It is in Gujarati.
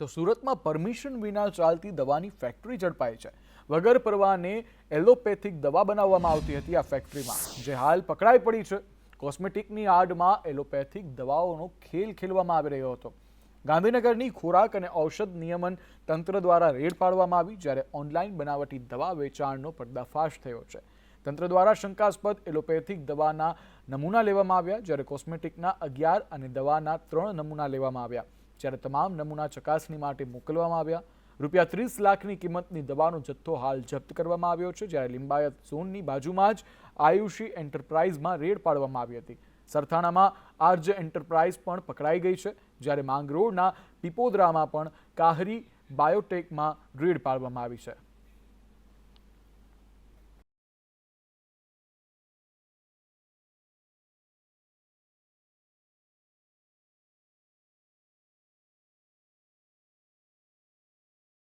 તો સુરતમાં પરમિશન વિના ચાલતી દવાની ફેક્ટરી ઝડપાઈ છે. વગર પરવાને એલોપેથિક દવા બનાવવામાં આવતી હતી આ ફેક્ટરીમાં, જે હાલ પકડાઈ પડી છે. કોસ્મેટિકની આડમાં એલોપેથિક દવાઓનો ખેલ ખેલવામાં આવી રહ્યો હતો. ગાંધીનગરની ખોરાક અને ઔષધ નિયમન તંત્ર દ્વારા રેડ પાડવામાં આવી, જ્યારે ઓનલાઈન બનાવટી દવા વેચાણનો પર્દાફાશ થયો છે. તંત્ર દ્વારા શંકાસ્પદ એલોપેથિક દવાના નમૂના લેવામાં આવ્યા, જ્યારે કોસ્મેટિકના 11 અને દવાના 3 નમૂના લેવામાં આવ્યા. જ્યારે તમામ નમૂના ચકાસણી માટે મોકલવામાં આવ્યા. રૂપિયા 30 લાખની કિંમતની દવાનો જથ્થો હાલ જપ્ત કરવામાં આવ્યો છે, જ્યારે લિંબાયત ઝોનની બાજુમાં જ આયુષી એન્ટરપ્રાઇઝમાં રેડ પાડવામાં આવી હતી. સરથાણામાં આર્જ એન્ટરપ્રાઇઝ પણ પકડાઈ ગઈ છે, જ્યારે માંગરોળના પીપોદરામાં પણ કાહરી બાયોટેકમાં રેડ પાડવામાં આવી છે.